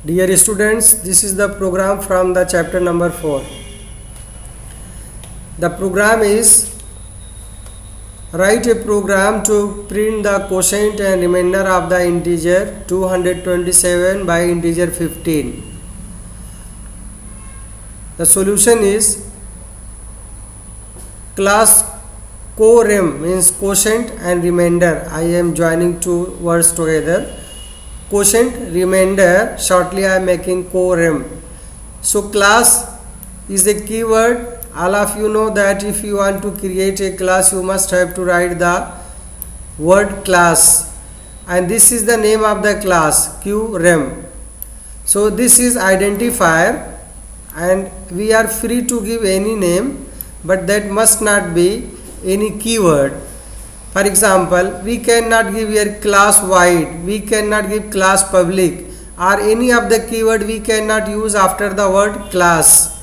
Dear students, this is the program from the chapter number 4. The program is write a program to print the quotient and remainder of the integer 227 by integer 15. The solution is class co-rem means quotient and remainder. I am joining two words together. Quotient, remainder, shortly I am making co-rem. So class is a keyword. All of you know that if you want to create a class, you must have to write the word class, and this is the name of the class, qrem. So this is identifier, and we are free to give any name, but that must not be any keyword. For example, we cannot give here class wide, we cannot give class public, or any of the keyword we cannot use after the word class.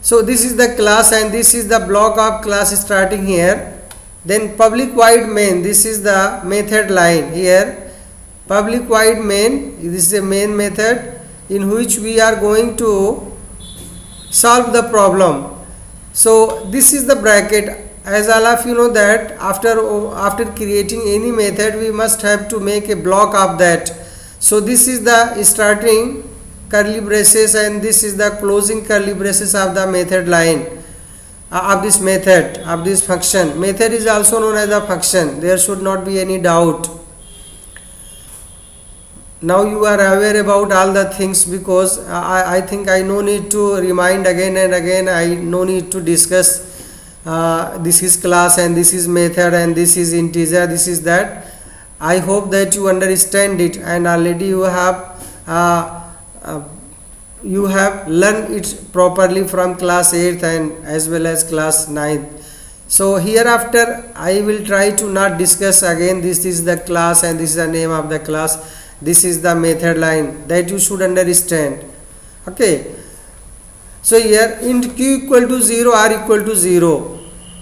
So this is the class, and this is the block of class starting here. Then public void main, this is the method line here. Public void main, this is a main method in which we are going to solve the problem. So this is the bracket. As all of you know that after creating any method, we must have to make a block of that. So this is the starting curly braces, and this is the closing curly braces of the method line of this method, of this function. Method is also known as the function. There should not be any doubt. Now you are aware about all the things, because I think I no need to remind again and again. I no need to discuss this is class and this is method and this is integer, this is that. I hope that you understand it, and already you have learned it properly from class 8th and as well as class 9th. So hereafter I will try to not discuss again. This is the class and this is the name of the class, this is the method line, that you should understand. Okay, so here int q equal to 0 r equal to 0.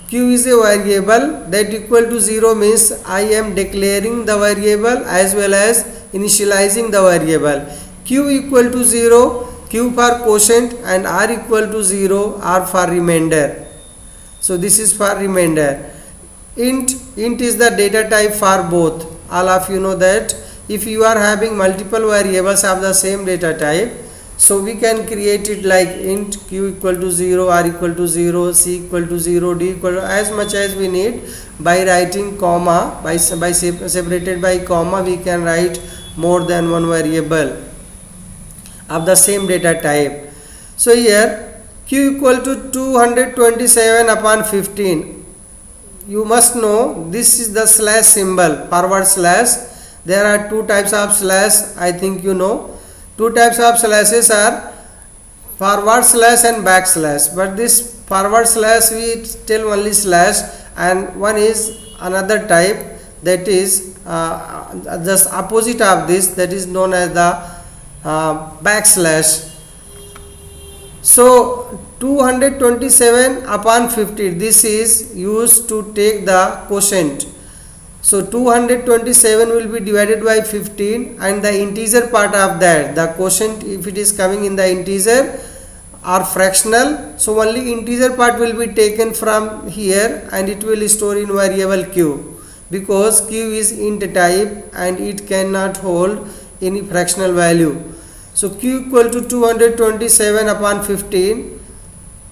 Q is a variable that equal to 0 means I am declaring the variable as well as initializing the variable. Q equal to 0, Q for quotient, and R equal to 0, R for remainder. So this is for remainder. Int is the data type for both. All of you know that if you are having multiple variables of the same data type, so we can create it like int q equal to 0, r equal to 0, c equal to 0, d equal to as much as we need. By writing comma, by separated by comma, we can write more than one variable of the same data type. So here q equal to 227 upon 15. You must know this is the slash symbol, forward slash. There are two types of slash, I think you know. Two types of slashes are forward slash and back slash, but this forward slash we tell only slash, and one is another type that is just opposite of this, that is known as the backslash. So 227 upon 50, this is used to take the quotient. So 227 will be divided by 15, and the integer part of that, the quotient, if it is coming in the integer or fractional, so only integer part will be taken from here and it will store in variable q, because q is int type and it cannot hold any fractional value. So q equal to 227 upon 15,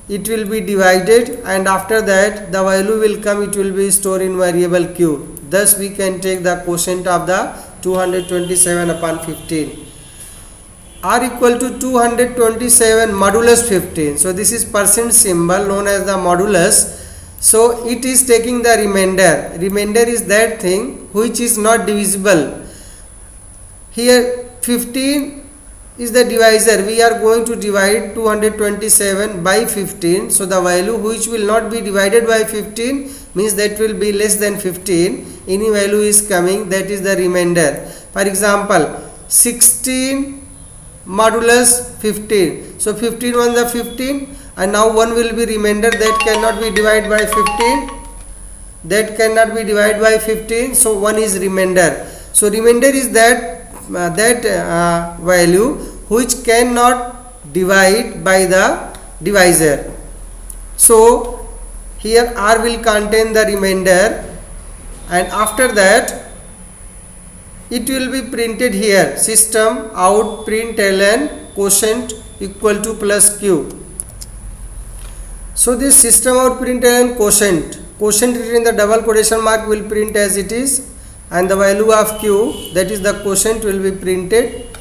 it will be divided, and after that the value will come, it will be stored in variable q. Thus we can take the quotient of the 227 upon 15. R equal to 227 modulus 15. So this is percent symbol known as the modulus. So it is taking the remainder. Remainder is that thing which is not divisible. Here 15 is the divisor. We are going to divide 227 by 15. So the value which will not be divided by 15 means that will be less than 15. Any value is coming, that is the remainder. For example, 16 modulus 15. So 15 1 the 15, and now 1 will be remainder, that cannot be divided by 15. That cannot be divided by 15. So 1 is remainder. So remainder is that value which cannot divide by the divisor. So here R will contain the remainder, and after that it will be printed here, system out println quotient equal to plus q. So this system out println quotient written in the double quotation mark will print as it is, and the value of q, that is the quotient, will be printed,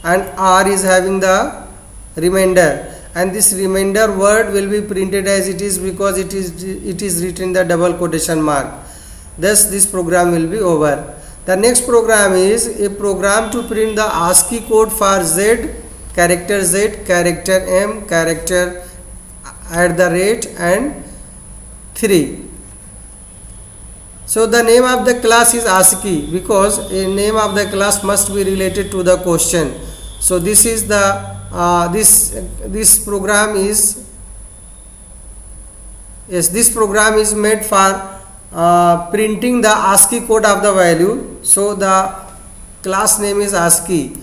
and R is having the remainder, and this remainder word will be printed as it is because it is written in the double quotation mark. Thus this program will be over. The next program is a program to print the ASCII code for Z, character M, character @ and 3. So the name of the class is ASCII because a name of the class must be related to the question. So this is the this program is made for printing the ASCII code of the value. So the class name is ASCII.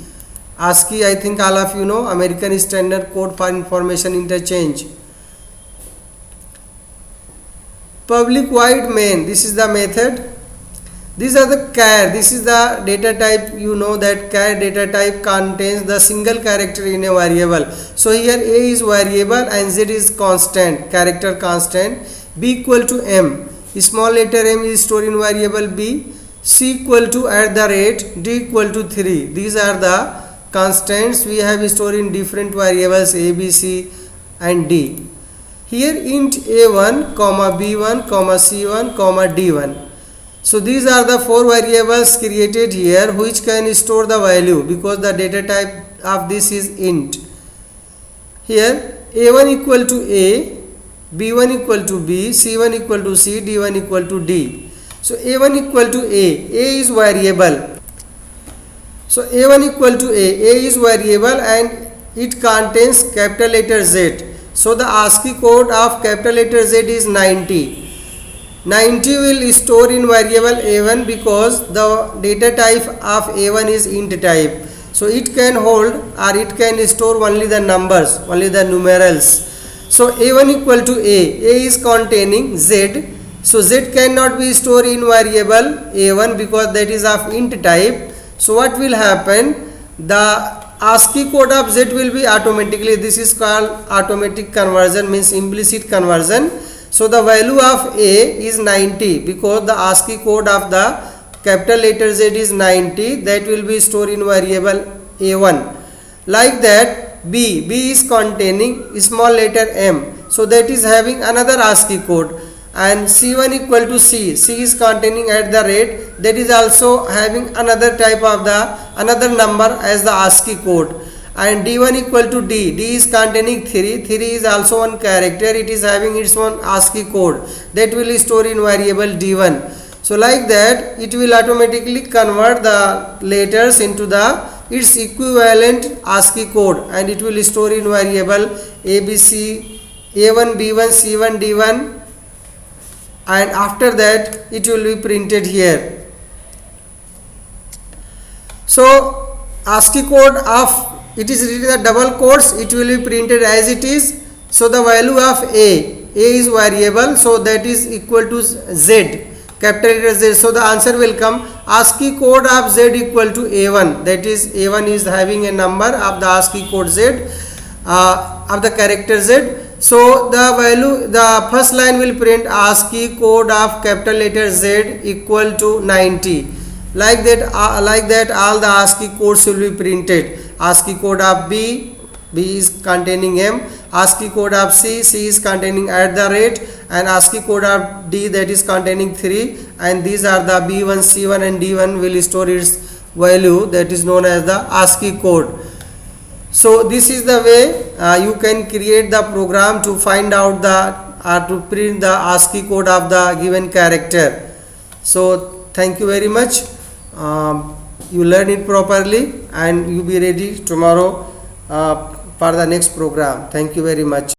ASCII, I think all of you know, American Standard Code for Information Interchange. Public void main, this is the method. These are the char, this is the data type. You know that char data type contains the single character in a variable. So here A is variable and Z is constant, character constant. B equal to M, small letter m is stored in variable B. C equal to @ D equal to 3. These are the constants we have stored in different variables A, B, C and D. Here int a1, b1, c1, d1. So these are the 4 variables created here which can store the value because the data type of this is int. Here a1 equal to a, b1 equal to b, c1 equal to c, d1 equal to d. So a1 equal to a is variable. So a1 equal to a is variable and it contains capital letter Z. So the ASCII code of capital letter Z is 90. 90 will store in variable a1 because the data type of a1 is int type. So it can hold or it can store only the numbers, only the numerals. So a1 equal to a is containing Z. So Z cannot be stored in variable a1 because that is of int type. So what will happen? The ASCII code of Z will be automatically, this is called automatic conversion, means implicit conversion. So the value of A is 90 because the ASCII code of the capital letter Z is 90, that will be stored in variable A1. Like that B is containing small letter m, so that is having another ASCII code, and C1 equal to C is containing @ that is also having another type of the another number as the ASCII code, and D1 equal to D is containing 3 is also one character, it is having its own ASCII code that will store in variable D1. So like that it will automatically convert the letters into the its equivalent ASCII code and it will store in variable ABC, A1, B1, C1, D1, and after that it will be printed here. So ASCII code of it is written in the double quotes, it will be printed as it is. So the value of A is variable, so that is equal to Z, capital letter Z. So the answer will come ASCII code of Z equal to A1, that is A1 is having a number of the ASCII code Z of the character Z. So the value, the first line will print ASCII code of capital letter Z equal to 90. Like that all the ASCII codes will be printed. ASCII code of B is containing M, ASCII code of C is containing @ and ASCII code of D, that is containing 3, and these are the B1, C1 and D1 will store its value, that is known as the ASCII code. So this is the way you can create the program to find out to print the ASCII code of the given character. So thank you very much. You learn it properly and you be ready tomorrow for the next program. Thank you very much.